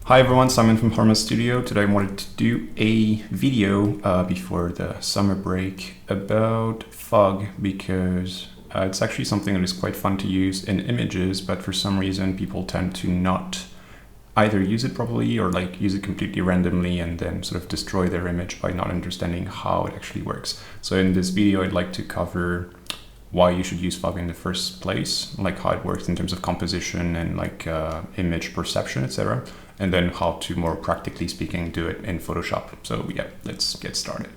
Hi everyone, Simon from Horoma Studio. Today I wanted to do a video before the summer break about fog because it's actually something that is quite fun to use in images, but for some reason people tend to not either use it properly or like use it completely randomly and then sort of destroy their image by not understanding how it actually works. So in this video I'd like to cover why you should use fog in the first place, like how it works in terms of composition and like image perception, etc. And then how to, more practically speaking, do it in Photoshop. So yeah, let's get started.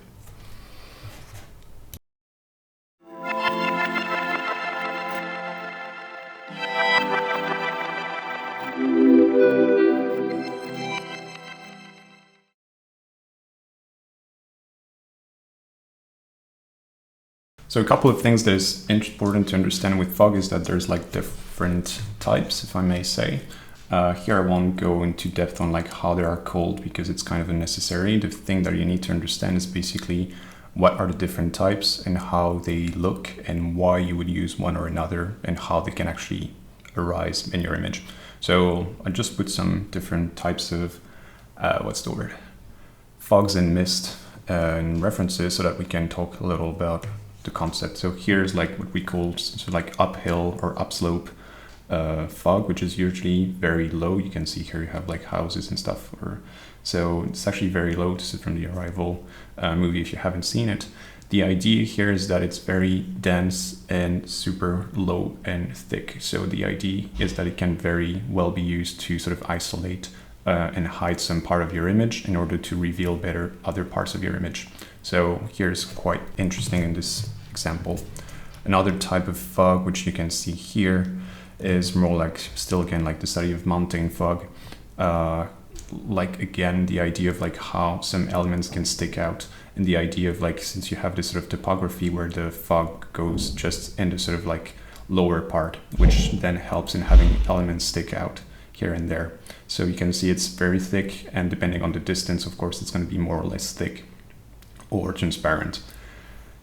So a couple of things that is important to understand with fog is that there's like different types, if I may say. Here I won't go into depth on like how they are called because it's kind of unnecessary. The thing that you need to understand is basically what are the different types and how they look and why you would use one or another and how they can actually arise in your image. So I just put some different types of, fogs and mist and references so that we can talk a little about the concept. So here's like what we call sort of like uphill or upslope fog, which is usually very low. You can see here you have like houses and stuff, so it's actually very low. This is from the Arrival movie if you haven't seen it. The idea here is that it's very dense and super low and thick. So the idea is that it can very well be used to sort of isolate and hide some part of your image in order to reveal better other parts of your image. So here's quite interesting in this example. Another type of fog, which you can see here, is more like still again like the study of mountain fog, like again the idea of like how some elements can stick out, and the idea of like, since you have this sort of topography where the fog goes just in the sort of like lower part, which then helps in having elements stick out here and there. So you can see it's very thick, and depending on the distance of course it's going to be more or less thick or transparent.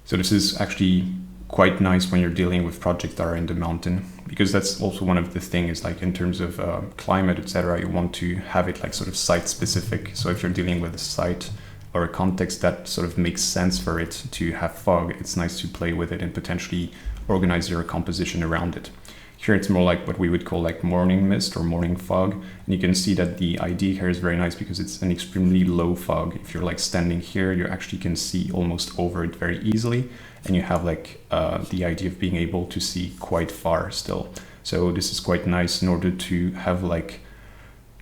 So this is actually quite nice when you're dealing with projects that are in the mountain, because that's also one of the things, like in terms of climate, etc. You want to have it like sort of site specific. So if you're dealing with a site or a context that sort of makes sense for it to have fog, it's nice to play with it and potentially organize your composition around it. Here it's more like what we would call like morning mist or morning fog. And you can see that the idea here is very nice because it's an extremely low fog. If you're like standing here, you actually can see almost over it very easily. And you have like the idea of being able to see quite far still. So this is quite nice in order to have like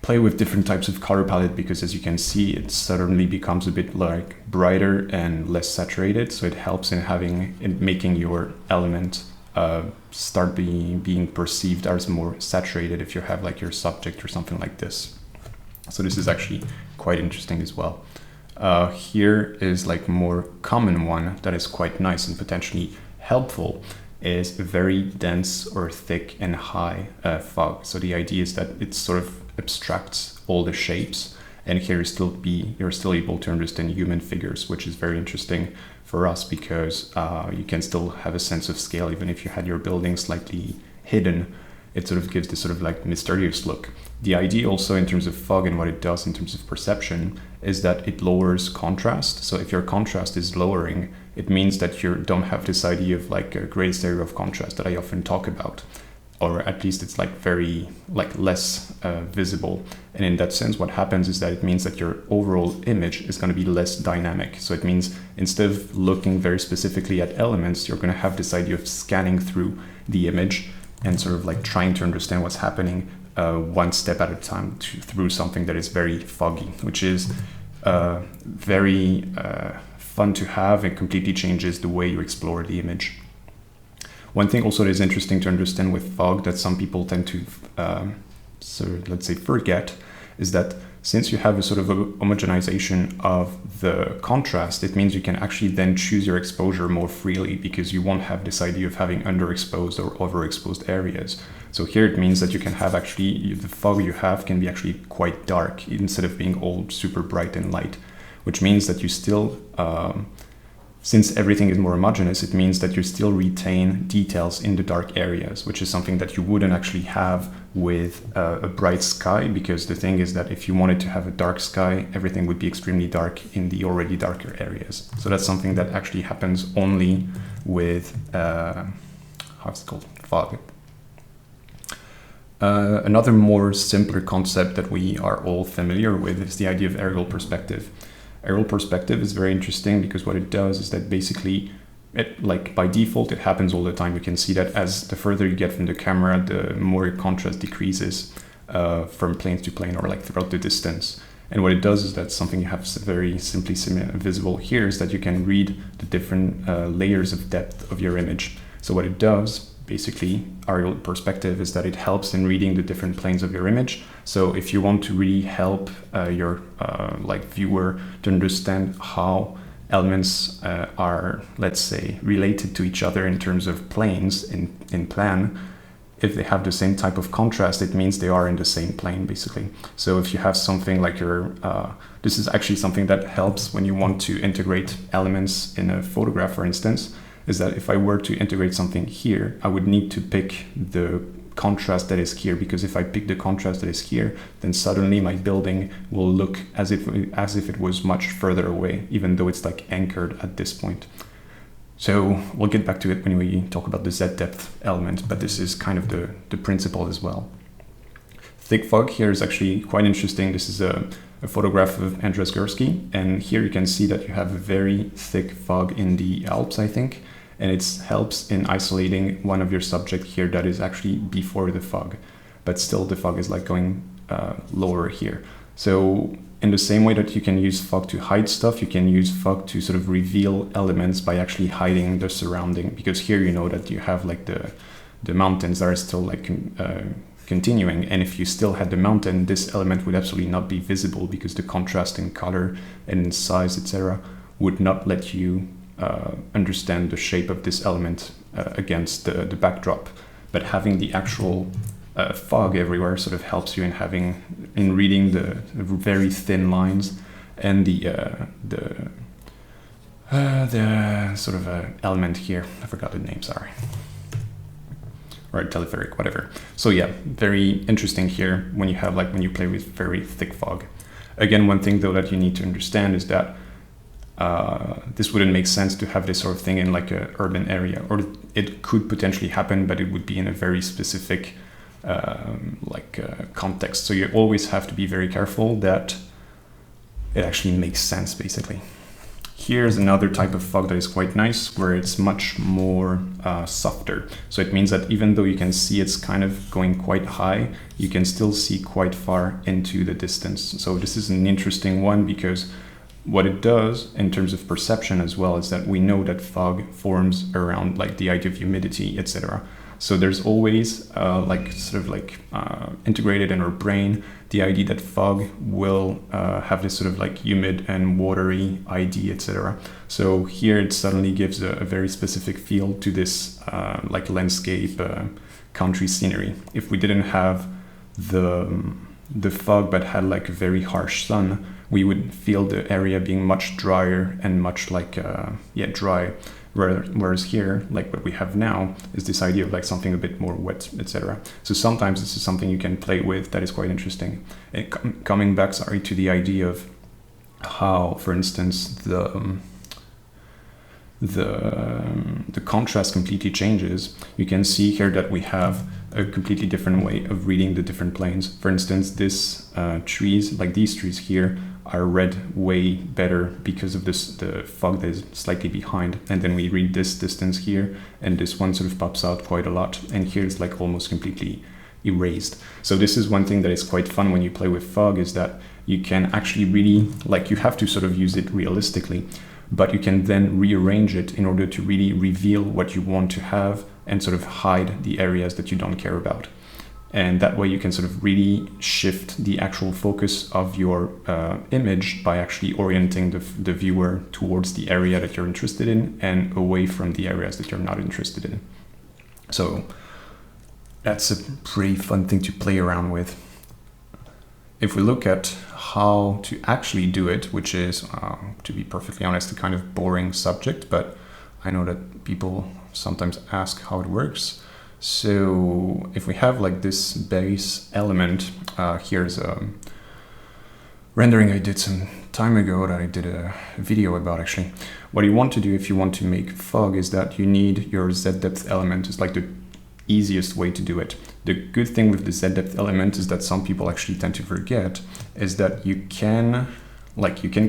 play with different types of color palette, because as you can see, it suddenly becomes a bit like brighter and less saturated. So it helps in making your element start being perceived as more saturated if you have like your subject or something like this. So this is actually quite interesting as well. Here is like a more common one that is quite nice and potentially helpful, is very dense or thick and high fog. So the idea is that it sort of abstracts all the shapes, and here you're still able to understand human figures, which is very interesting for us because you can still have a sense of scale even if you had your building slightly hidden. It sort of gives this sort of like mysterious look. The idea also in terms of fog and what it does in terms of perception is that it lowers contrast. So if your contrast is lowering, it means that you don't have this idea of like a greatest area of contrast that I often talk about, or at least it's like very like less visible. And in that sense, what happens is that it means that your overall image is going to be less dynamic. So it means instead of looking very specifically at elements, you're going to have this idea of scanning through the image and sort of like trying to understand what's happening one step at a time through something that is very foggy, which is very fun to have. It completely changes the way you explore the image. One thing also that is interesting to understand with fog that some people tend to let's say forget is that since you have a sort of a homogenization of the contrast, it means you can actually then choose your exposure more freely, because you won't have this idea of having underexposed or overexposed areas. So here it means that you can have actually, the fog you have can be actually quite dark instead of being all super bright and light, which means that you still, since everything is more homogeneous, it means that you still retain details in the dark areas, which is something that you wouldn't actually have with a bright sky, because the thing is that if you wanted to have a dark sky, everything would be extremely dark in the already darker areas. So that's something that actually happens only with, how's it called, fog. Another more simpler concept that we are all familiar with is the idea of aerial perspective. Aerial perspective is very interesting because what it does is that basically, like by default, it happens all the time. You can see that as the further you get from the camera, the more your contrast decreases from plane to plane, or like throughout the distance. And what it does is that something you have very simply visible here is that you can read the different layers of depth of your image. So what it does, basically, aerial perspective, is that it helps in reading the different planes of your image. So if you want to really help your viewer to understand how elements are, let's say, related to each other in terms of planes in plan, if they have the same type of contrast, it means they are in the same plane, basically. So if you have something like this is actually something that helps when you want to integrate elements in a photograph, for instance, is that if I were to integrate something here, I would need to pick the contrast that is here, because if I pick the contrast that is here, then suddenly my building will look as if it was much further away, even though it's like anchored at this point. So we'll get back to it when we talk about the Z depth element, but this is kind of the principle as well. Thick fog here is actually quite interesting. This is a photograph of Andres Gursky, and here you can see that you have a very thick fog in the Alps, I think, and it helps in isolating one of your subject here that is actually before the fog, but still the fog is like going lower here. So in the same way that you can use fog to hide stuff, you can use fog to sort of reveal elements by actually hiding the surrounding, because here you know that you have like the mountains that are still like continuing, and if you still had the mountain, this element would absolutely not be visible because the contrast in color and in size, etc., would not let you understand the shape of this element against the backdrop. But having the actual fog everywhere sort of helps you in reading the very thin lines and the sort of element here. I forgot the name, sorry. Or telepheric, whatever. So yeah, very interesting here when you play with very thick fog. Again, one thing though that you need to understand is that this wouldn't make sense to have this sort of thing in like an urban area, or it could potentially happen, but it would be in a very specific context. So you always have to be very careful that it actually makes sense, basically. Here's another type of fog that is quite nice, where it's much more softer. So it means that even though you can see it's kind of going quite high, you can still see quite far into the distance. So this is an interesting one, because what it does in terms of perception as well is that we know that fog forms around like the idea of humidity, etc. So there's always integrated in our brain the idea that fog will have this sort of like humid and watery idea, etc. So here it suddenly gives a very specific feel to this like landscape, country scenery. If we didn't have the fog but had like a very harsh sun, we would feel the area being much drier and much like dry. Whereas here, like what we have now, is this idea of like something a bit more wet, etc. So sometimes this is something you can play with that is quite interesting. And coming back, to the idea of how, for instance, the contrast completely changes. You can see here that we have a completely different way of reading the different planes. For instance, this trees, like these trees here, are read way better because of the fog that is slightly behind, and then we read this distance here, and this one sort of pops out quite a lot, and here it's like almost completely erased. So this is one thing that is quite fun when you play with fog, is that you can actually really, like, you have to sort of use it realistically, but you can then rearrange it in order to really reveal what you want to have and sort of hide the areas that you don't care about. And that way you can sort of really shift the actual focus of your image by actually orienting the viewer towards the area that you're interested in and away from the areas that you're not interested in. So that's a pretty fun thing to play around with. If we look at how to actually do it, which is, to be perfectly honest, a kind of boring subject, but I know that people sometimes ask how it works. So if we have like this base element, here's a rendering I did some time ago that I did a video about actually. What you want to do if you want to make fog is that you need your Z depth element. It's like the easiest way to do it. The good thing with the Z depth element is that some people actually tend to forget is that you can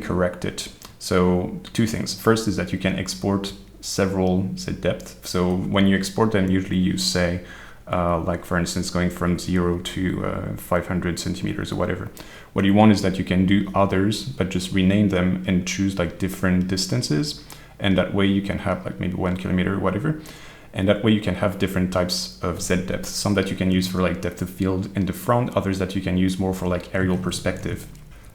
correct it. So two things. First is that you can export several Z depth. So when you export them, usually you say, like for instance, going from 0 to 500 centimeters or whatever. What you want is that you can do others, but just rename them and choose like different distances. And that way you can have like maybe 1 kilometer or whatever. And that way you can have different types of Z depth. Some that you can use for like depth of field in the front, others that you can use more for like aerial perspective.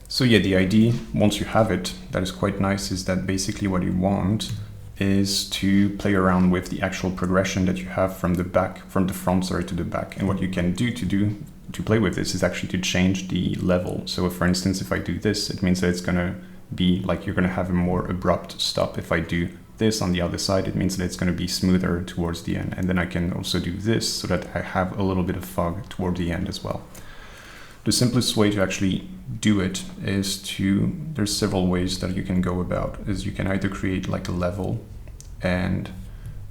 So yeah, the idea, once you have it, that is quite nice, is that basically what you want is to play around with the actual progression that you have from the front to the back. And what you can do to play with this is actually to change the level. So for instance, if I do this, it means that it's gonna be like you're gonna have a more abrupt stop. If I do this on the other side, it means that it's gonna be smoother towards the end. And then I can also do this so that I have a little bit of fog toward the end as well. The simplest way to actually do it is there's several ways that you can go about, is you can either create like a level, and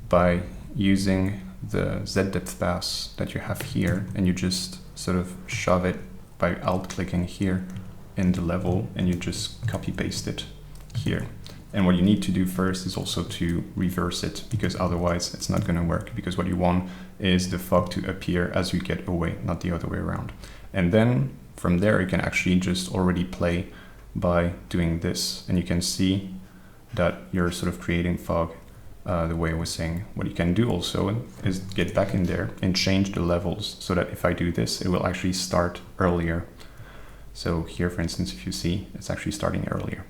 by using the Z depth pass that you have here, and you just sort of shove it by alt clicking here in the level, and you just copy paste it here. And what you need to do first is also to reverse it, because otherwise it's not going to work, because what you want is the fog to appear as you get away, not the other way around. And then from there you can actually just already play by doing this, and you can see that you're sort of creating fog the way I was saying. What you can do also is get back in there and change the levels so that if I do this, it will actually start earlier. So here, for instance, if you see, it's actually starting earlier.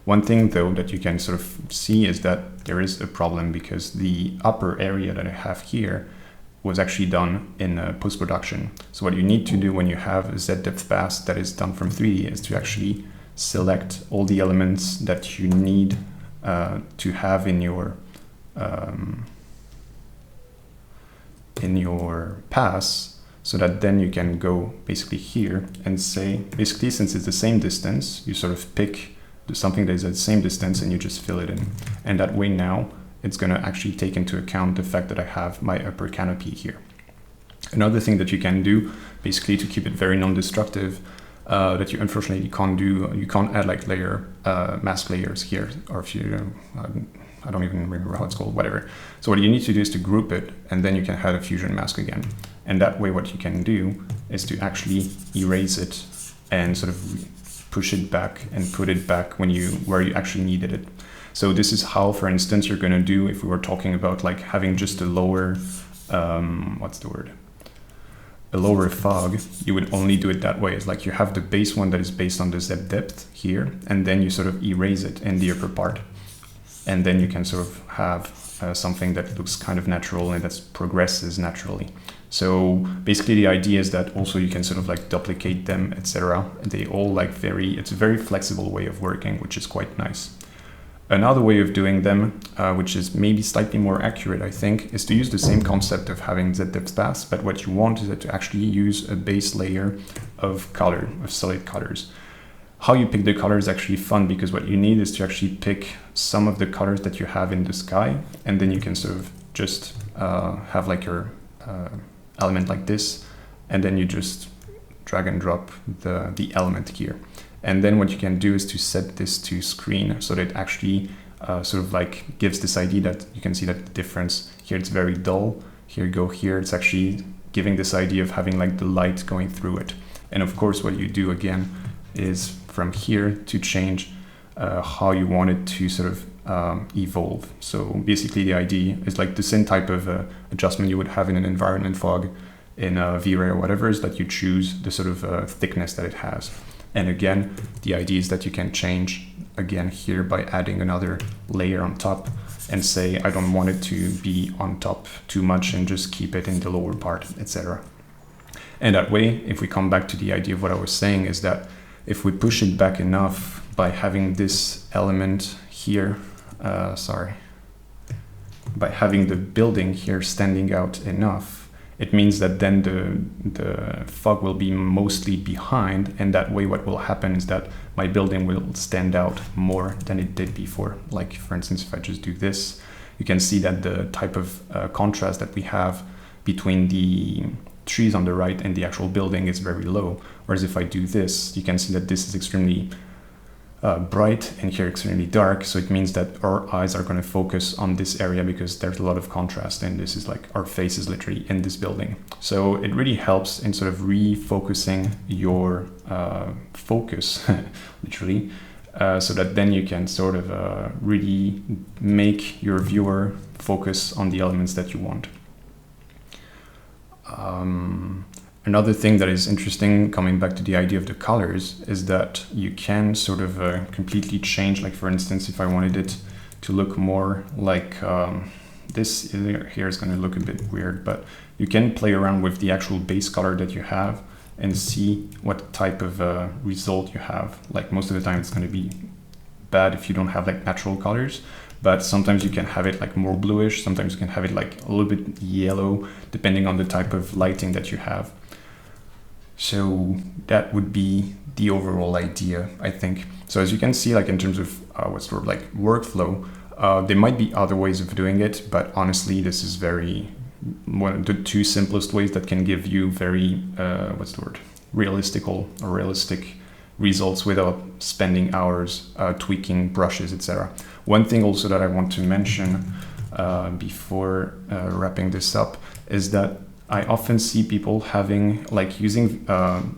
One thing though that you can sort of see is that there is a problem, because the upper area that I have here was actually done in post-production. So what you need to do when you have a Z depth pass that is done from 3D is to actually select all the elements that you need to have in your pass, so that then you can go basically here and say, basically since it's the same distance, you sort of pick something that is at the same distance and you just fill it in. And that way now it's going to actually take into account the fact that I have my upper canopy here. Another thing that you can do, basically to keep it very non-destructive, that you unfortunately can't do, you can't add like mask layers here, or if you, I don't even remember how it's called, whatever. So what you need to do is to group it, and then you can add a fusion mask again. And that way what you can do is to actually erase it and sort of push it back and put it back where you actually needed it. So this is how, for instance, you're going to do if we were talking about like having just a lower, a lower fog. You would only do it that way. It's like you have the base one that is based on the Z depth here, and then you sort of erase it in the upper part. And then you can sort of have something that looks kind of natural and that progresses naturally. So basically the idea is that also you can sort of like duplicate them, etc. They all like it's a very flexible way of working, which is quite nice. Another way of doing them, which is maybe slightly more accurate, I think, is to use the same concept of having Z depth pass, but what you want is to actually use a base layer of color, of solid colors. How you pick the color is actually fun, because what you need is to actually pick some of the colors that you have in the sky, and then you can sort of just have like your element like this, and then you just drag and drop the element here. And then what you can do is to set this to screen, so that it actually sort of like gives this idea that you can see that the difference here, it's very dull. Here you go, here it's actually giving this idea of having like the light going through it. And of course what you do again is from here to change how you want it to sort of evolve. So basically the idea is like the same type of adjustment you would have in an environment fog in V-Ray or whatever, is that you choose the sort of thickness that it has. And again, the idea is that you can change again here by adding another layer on top and say, I don't want it to be on top too much and just keep it in the lower part, etc. And that way, if we come back to the idea of what I was saying, is that if we push it back enough by having this element here, by having the building here standing out enough, it means that then the fog will be mostly behind, and that way what will happen is that my building will stand out more than it did before. Like for instance, if I just do this, you can see that the type of contrast that we have between the trees on the right and the actual building is very low. Whereas if I do this, you can see that this is extremely bright and here extremely dark. So it means that our eyes are going to focus on this area because there's a lot of contrast, and this is like our face is literally in this building. So it really helps in sort of refocusing your focus literally, so that then you can sort of really make your viewer focus on the elements that you want. Another thing that is interesting, coming back to the idea of the colors, is that you can sort of completely change. Like for instance, if I wanted it to look more like this here is going to look a bit weird, but you can play around with the actual base color that you have and see what type of result you have. Like most of the time it's going to be bad if you don't have like natural colors, but sometimes you can have it like more bluish, sometimes you can have it like a little bit yellow, depending on the type of lighting that you have. So that would be the overall idea, I think. So as you can see, like in terms of what's sort of like workflow, there might be other ways of doing it, but honestly, this is one of the two simplest ways that can give you very, realistic results without spending hours tweaking brushes, etc. One thing also that I want to mention before wrapping this up is that I often see people using,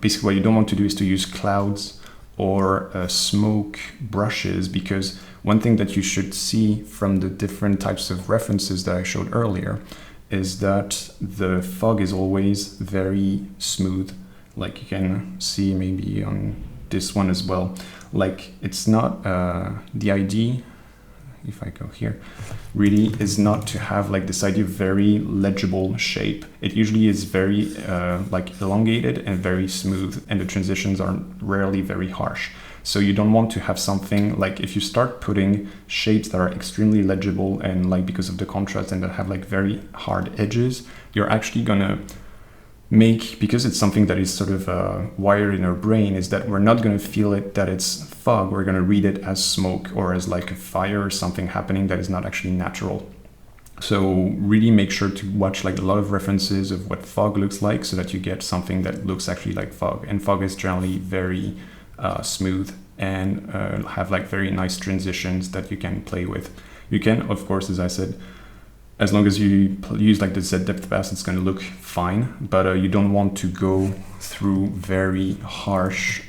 basically what you don't want to do is to use clouds or smoke brushes, because one thing that you should see from the different types of references that I showed earlier is that the fog is always very smooth. Like you can see maybe on this one as well. Like it's not the idea, if I go here, really is not to have like this idea of very legible shape. It usually is very like elongated and very smooth, and the transitions are rarely very harsh. So you don't want to have something like, if you start putting shapes that are extremely legible and like because of the contrast and that have like very hard edges, you're actually gonna make, because it's something that is sort of wired in our brain, is that we're not going to feel it that it's fog. We're going to read it as smoke or as like a fire or something happening that is not actually natural. So really make sure to watch like a lot of references of what fog looks like, so that you get something that looks actually like fog. And fog is generally very smooth and have like very nice transitions that you can play with. You can, of course, as I said, as long as you use like the Z depth pass, it's going to look fine, but you don't want to go through very harsh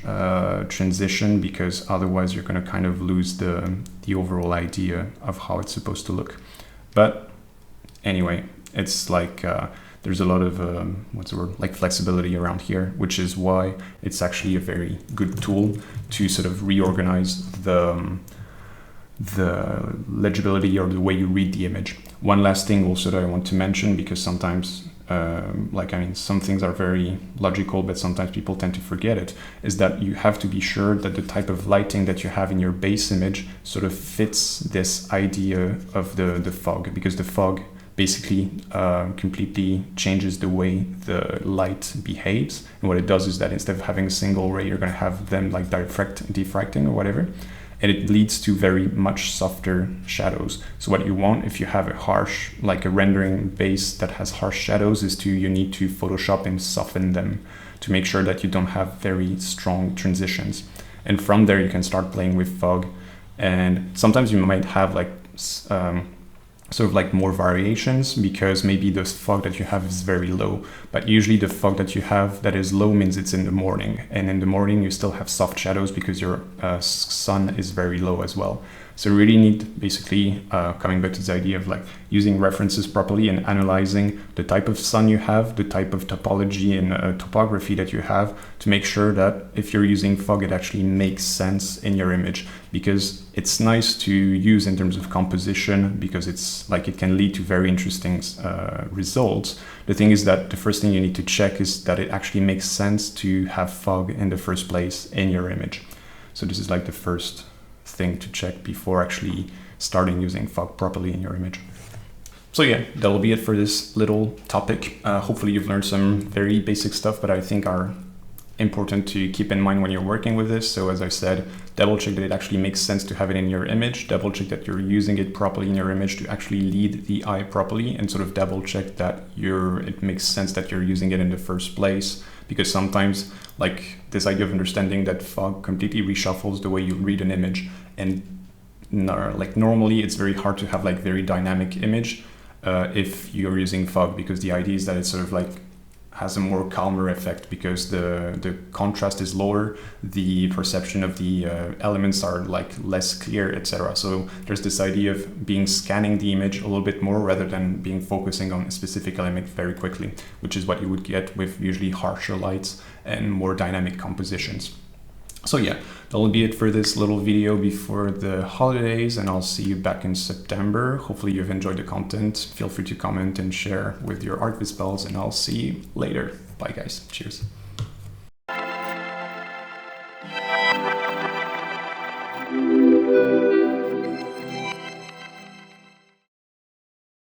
transition, because otherwise you're going to kind of lose the overall idea of how it's supposed to look. But anyway, it's like there's a lot of like flexibility around here, which is why it's actually a very good tool to sort of reorganize the legibility or the way you read the image. One last thing also that I want to mention, because sometimes some things are very logical, but sometimes people tend to forget it, is that you have to be sure that the type of lighting that you have in your base image sort of fits this idea of the fog, because the fog basically completely changes the way the light behaves. And what it does is that instead of having a single ray, you're going to have them like diffracting or whatever. And it leads to very much softer shadows. So what you want, if you have a harsh, like a rendering base that has harsh shadows, is you need to Photoshop and soften them to make sure that you don't have very strong transitions. And from there, you can start playing with fog. And sometimes you might have like sort of like more variations, because maybe the fog that you have is very low, but usually the fog that you have that is low means it's in the morning, and in the morning you still have soft shadows because your sun is very low as well. So you really need, basically coming back to this idea of like using references properly and analyzing the type of sun you have, the type of topology and topography that you have, to make sure that if you're using fog, it actually makes sense in your image. Because it's nice to use in terms of composition, because it's like it can lead to very interesting results. The thing is that the first thing you need to check is that it actually makes sense to have fog in the first place in your image. So this is like the first thing to check before actually starting using fog properly in your image. So yeah, that'll be it for this little topic. Hopefully you've learned some very basic stuff, but I think are important to keep in mind when you're working with this. So as I said, double check that it actually makes sense to have it in your image, double check that you're using it properly in your image to actually lead the eye properly, and sort of double check that it makes sense that you're using it in the first place. Because sometimes like this idea of understanding that fog completely reshuffles the way you read an image, and like normally it's very hard to have like very dynamic image if you're using fog, because the idea is that it's sort of like has a more calmer effect because the contrast is lower, the perception of the elements are like less clear, etc. So there's this idea of scanning the image a little bit more rather than focusing on a specific element very quickly, which is what you would get with usually harsher lights and more dynamic compositions. So yeah, that'll be it for this little video before the holidays, and I'll see you back in September. Hopefully you've enjoyed the content. Feel free to comment and share with your archviz pals, and I'll see you later. Bye guys, cheers.